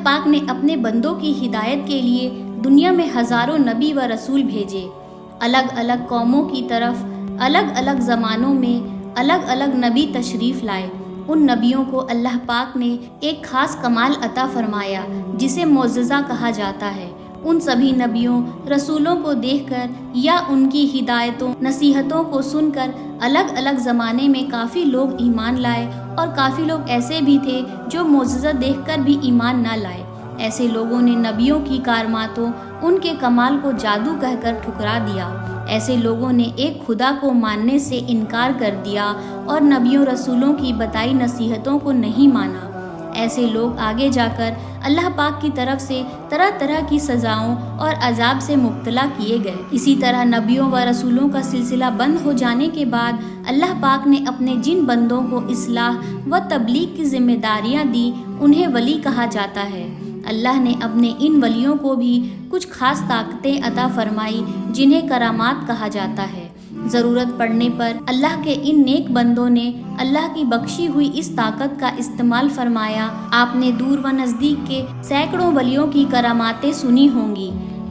अल्लाह पाक ने अपने बंदों की हिदायत के लिए दुनिया में हज़ारों नबी व रसूल भेजे। अलग अलग कौमों की तरफ अलग अलग ज़मानों में अलग अलग नबी तशरीफ़ लाए। उन नबियों को अल्लाह पाक ने एक ख़ास कमाल अता फरमाया जिसे मोज़िज़ा कहा जाता है। उन सभी नबियों रसूलों को देखकर या उनकी हिदायतों नसीहतों को सुनकर अलग अलग ज़माने में काफ़ी लोग ईमान लाए और काफ़ी लोग ऐसे भी थे जो मोज़िज़ा देखकर भी ईमान ना लाए। ऐसे लोगों ने नबियों की कारमातों उनके कमाल को जादू कहकर ठुकरा दिया। ऐसे लोगों ने एक खुदा को मानने से इनकार कर दिया और नबियों रसूलों की बताई नसीहतों को नहीं माना। ऐसे लोग आगे जाकर अल्लाह पाक की तरफ से तरह तरह की सज़ाओं और अजाब से मुब्तला किए गए। इसी तरह नबियों व रसूलों का सिलसिला बंद हो जाने के बाद अल्लाह पाक ने अपने जिन बंदों को इस्लाह व तबलीग की जिम्मेदारियां दी उन्हें वली कहा जाता है। अल्लाह ने अपने इन वलियों को भी कुछ खास ताकतें अता फरमाई जिन्हें करामात कहा जाता है। ज़रूरत पड़ने पर अल्लाह के इन नेक बंदों ने अल्लाह की बख्शी हुई इस ताकत का इस्तेमाल फरमाया। आपने दूर व नज़दीक के सैकड़ों वलियों की करामातें सुनी होंगी।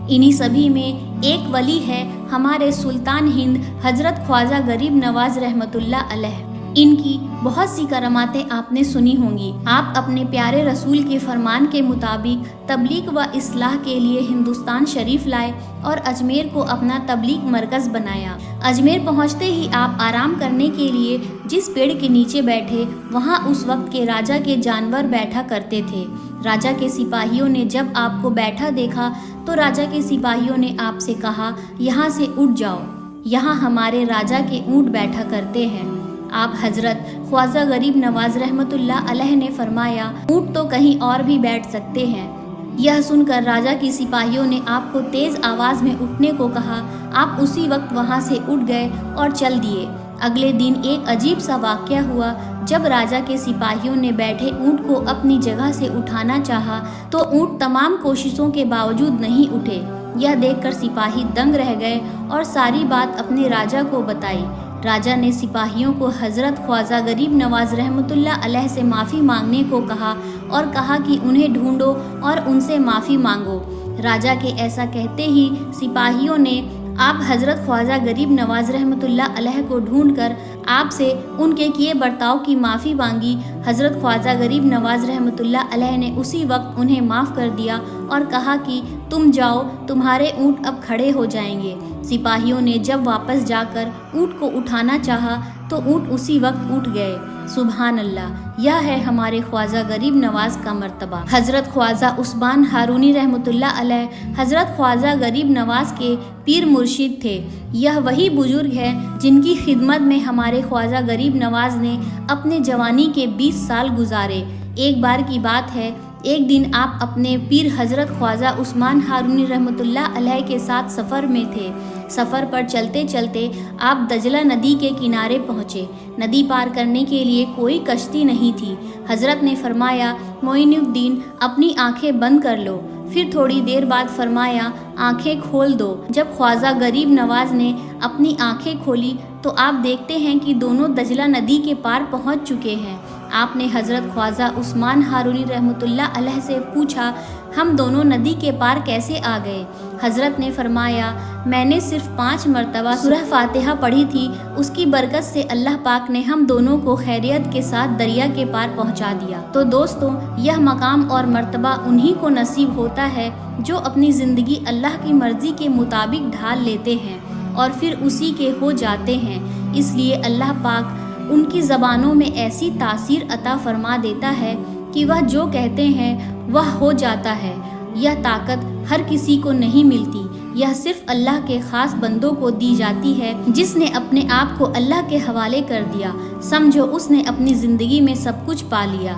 इन्हीं सभी में एक वली है हमारे सुल्तान हिंद हज़रत ख्वाजा गरीब नवाज रहमतुल्लाह अलैह। इनकी बहुत सी करामातें आपने सुनी होंगी। आप अपने प्यारे रसूल के फरमान के मुताबिक तबलीग व इस्लाह के लिए हिंदुस्तान शरीफ लाए और अजमेर को अपना तबलीग मरकज़ बनाया। अजमेर पहुंचते ही आप आराम करने के लिए जिस पेड़ के नीचे बैठे वहां उस वक्त के राजा के जानवर बैठा करते थे। राजा के सिपाहियों ने जब आपको बैठा देखा तो राजा के सिपाहियों ने आपसे कहा, यहाँ से उठ जाओ, यहाँ हमारे राजा के ऊँट बैठा करते हैं। आप हजरत ख्वाजा गरीब नवाज रहमतुल्लाह अलैह ने फरमाया, ऊँट तो कहीं और भी बैठ सकते हैं। यह सुनकर राजा की सिपाहियों ने आपको तेज़ आवाज़ में उठने को कहा। आप उसी वक्त वहाँ से उठ गए और चल दिए। अगले दिन एक अजीब सा वाक़या हुआ। जब राजा के सिपाहियों ने बैठे ऊँट को अपनी जगह से उठाना चाहा तो ऊँट तमाम कोशिशों के बावजूद नहीं उठे। यह देखकर सिपाही दंग रह गए और सारी बात अपने राजा को बताई। राजा ने सिपाहियों को हज़रत ख्वाजा गरीब नवाज रहमतुल्लाह अलैह से माफ़ी मांगने को कहा और कहा कि उन्हें ढूंढो और उनसे माफ़ी मांगो। राजा के ऐसा कहते ही सिपाहियों ने आप हज़रत ख्वाजा गरीब नवाज रहमतुल्लाह अलैह को ढूंढकर आपसे उनके किए बर्ताव की माफ़ी मांगी। हज़रत ख्वाजा गरीब नवाज रहमतुल्लाह अलैह ने उसी वक्त उन्हें माफ़ कर दिया और कहा कि तुम जाओ, तुम्हारे ऊँट अब खड़े हो जाएंगे। सिपाहियों ने जब वापस जाकर ऊँट को उठाना चाहा तो ऊँट उसी वक्त उठ गए। सुभान अल्लाह, यह है हमारे ख्वाजा गरीब नवाज का मर्तबा। हज़रत ख्वाजा उस्मान हारूनी रहमतुल्लाह अलैह हज़रत ख्वाजा गरीब नवाज के पीर मुर्शिद थे। यह वही बुजुर्ग है जिनकी खिदमत में हमारे ख्वाजा गरीब नवाज ने अपने जवानी के 20 साल गुजारे। एक बार की बात है, एक दिन आप अपने पीर हज़रत ख्वाजा उस्मान हारूनी रहमतुल्लाह अलैह के साथ सफ़र में थे। सफ़र पर चलते चलते आप दजला नदी के किनारे पहुँचे। नदी पार करने के लिए कोई कश्ती नहीं थी। हज़रत ने फरमाया, मोइनुद्दीन अपनी आंखें बंद कर लो। फिर थोड़ी देर बाद फरमाया, आंखें खोल दो। जब ख्वाजा गरीब नवाज ने अपनी आंखें खोली तो आप देखते हैं कि दोनों दजला नदी के पार पहुंच चुके हैं। आपने हज़रत ख्वाजा उस्मान हारूनी रहमतुल्लाह अलैह से पूछा, हम दोनों नदी के पार कैसे आ गए? हज़रत ने फरमाया, मैंने सिर्फ 5 मरतबा सूरह फातिहा पढ़ी थी, उसकी बरकत से अल्लाह पाक ने हम दोनों को खैरियत के साथ दरिया के पार पहुंचा दिया। तो दोस्तों, यह मकाम और मर्तबा उन्हीं को नसीब होता है जो अपनी ज़िंदगी अल्लाह की मर्ज़ी के मुताबिक ढाल लेते हैं और फिर उसी के हो जाते हैं। इसलिए अल्लाह पाक उनकी ज़बानों में ऐसी तासीर अता फरमा देता है कि वह जो कहते हैं वह हो जाता है। यह ताकत हर किसी को नहीं मिलती, यह सिर्फ अल्लाह के ख़ास बंदों को दी जाती है। जिसने अपने आप को अल्लाह के हवाले कर दिया, समझो उसने अपनी ज़िंदगी में सब कुछ पा लिया।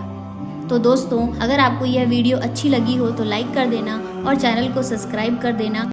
तो दोस्तों, अगर आपको यह वीडियो अच्छी लगी हो तो लाइक कर देना और चैनल को सब्सक्राइब कर देना।